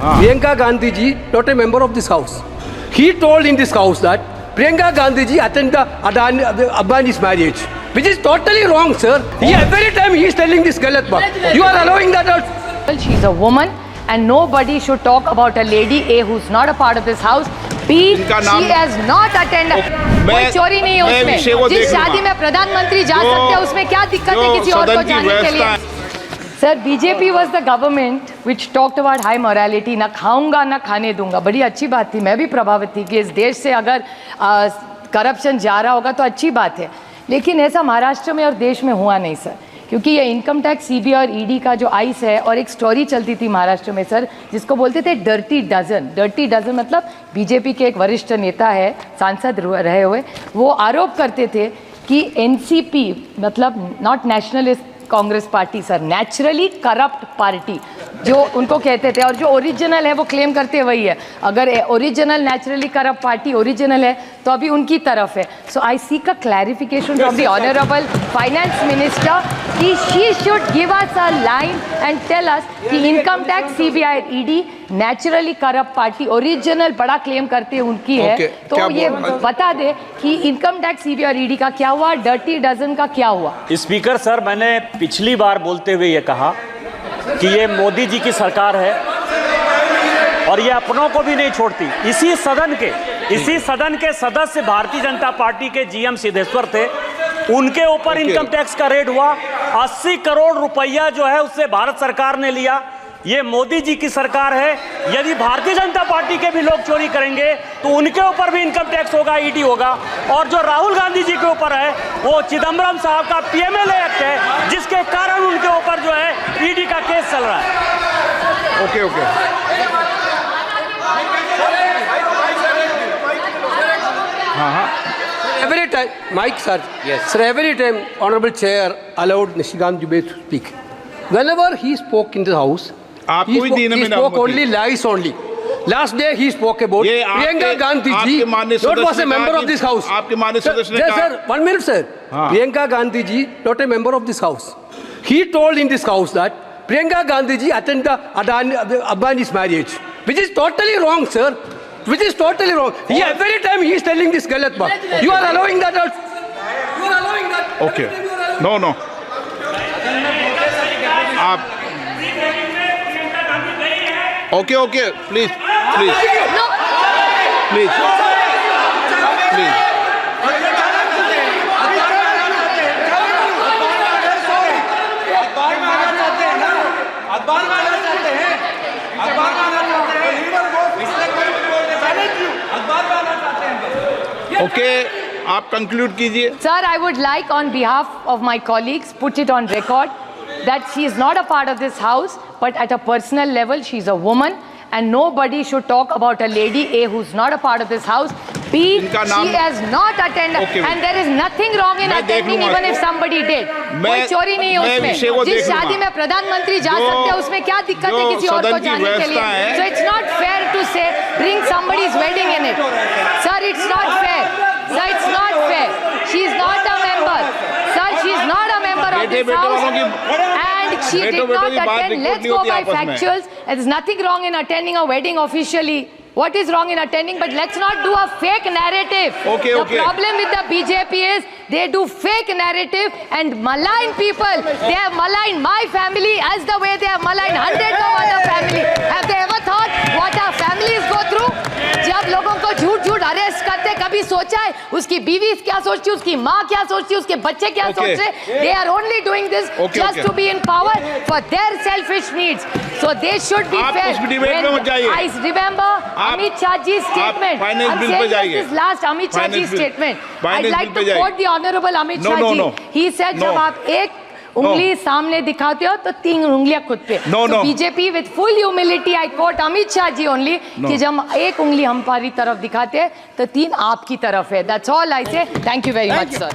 Priyanka Gandhi ji, not a member of this house. He told in this house that Priyanka Gandhi ji attended Advani's marriage, which is totally wrong, sir. Every time he is telling this galat baat. You are allowing that out. Well, she's a woman and nobody should talk about a lady A who's not a part of this house. B, she has not attended. कोई चोरी नहीं है उसमें. जिस शादी में प्रधानमंत्री जा सकते हैं उसमें क्या दिक्कत है किसी और को जाने के लिए? Sir, BJP was the government which talked about high morality. ना खाऊंगा ना खाने दूंगा. बड़ी अच्छी बात थी. मैं भी प्रभावित थी कि इस देश से अगर करप्शन जा रहा होगा तो अच्छी बात है. लेकिन ऐसा महाराष्ट्र में और देश में हुआ नहीं सर, क्योंकि ये इनकम टैक्स सीबीआई और ईडी का जो आइस है, और एक स्टोरी चलती थी महाराष्ट्र में सर जिसको बोलते थे डर्टी डजन. डर्टी डजन मतलब बीजेपी के एक वरिष्ठ नेता है, सांसद रहे हुए, वो आरोप करते थे कि एनसीपी मतलब not nationalist Congress party sir, naturally corrupt party जो उनको कहते थे, और जो ओरिजिनल है वो क्लेम करते हैं वही है. अगर original naturally corrupt party original है तो अभी उनकी तरफ है. So I seek a clarification from the honourable finance minister कि she should give us a line and tell us कि income tax CBI ED naturally corrupt party original बड़ा claim करते हैं उनकी है. तो ये बता दे कि इनकम टैक्स सीबीआई और ईडी का क्या हुआ, डर्टी डजन का क्या हुआ. स्पीकर सर, मैंने पिछली बार बोलते हुए ये कहा कि ये मोदी जी की सरकार है और ये अपनों को भी नहीं छोड़ती. इसी सदन के सदस्य भारतीय जनता पार्टी के जीएम सिद्धेश्वर थे, उनके ऊपर इनकम टैक्स का रेड हुआ. 80 करोड़ रुपया जो है उससे भारत सरकार ने लिया. ये मोदी जी की सरकार है. यदि भारतीय जनता पार्टी के भी लोग चोरी करेंगे तो उनके ऊपर भी इनकम टैक्स होगा, ईडी होगा. और जो राहुल गांधी जी के ऊपर है वो चिदम्बरम साहब का पीएमएलए एक्ट है जिसके कारण उनके ऊपर जो है ईडी का केस चल रहा है. ओके. हाँ. Every time, Mike sir, yes sir, every time honorable chair allowed Nishikant Dubey to speak. Whenever he spoke in the house, he spoke only lies only. Last day he spoke about Priyanka Gandhi ji, not was a member of this house. आपके माननीय सदस्य ने कहा. Sir, 1 minute sir. Priyanka Gandhi ji, not a member of this house. He told in this house that Priyanka Gandhi ji attended Advani's marriage, which is totally wrong, sir. Which is totally wrong. Every time he is telling this galat baat. You are allowing that out. You are allowing that. Okay. No. आप Okay. Please. No. Please. Okay, आप conclude कीजिए. Sir, I would like on behalf of my colleagues put it on record that she is not a part of this house, but at a personal level she is a woman and nobody should talk about a lady A who's not a part of this house. B, she has not attended and there is nothing wrong in attending even if somebody did. कोई चोरी नहीं है उसमें. जिस शादी में प्रधानमंत्री जा सकते हैं उसमें क्या दिक्कत है किसी और को जाने के लिए? So it's not fair to say bring somebody's wedding in it. Sir, it's not fair. Sir, it's not fair. She is not a member. Sir, she is not a member of this house and she did not attend. Let's go by factuals. There's nothing wrong in attending a wedding officially. What is wrong in attending? But let's not do a fake narrative. Okay. The problem with the BJP is they do fake narrative and malign people. They have maligned my family as the way they have maligned hundreds of other families. Have they ever thought what our families go through? जब लोगों को झूठ arrest करते, कभी सोचा है उसकी बीवी क्या सोचती है, उसकी माँ क्या सोचती है, उसके बच्चे क्या सोच रहे? They are only doing this just to be in power for their selfish needs. So they should be fair. I remember Amit Shahji's statement. I'm saying this last Amit Shahji's statement. I'd like to quote the Honorable Amit Shahji. He said, जब आप एक उंगली सामने दिखाते हो तो 3 उंगलियां खुद पे. So BJP with full humility, I quote Amit Shah ji only, कि जब एक उंगली हमारी तरफ दिखाते हैं तो 3 आपकी तरफ है. That's all I say. Thank you very much, sir.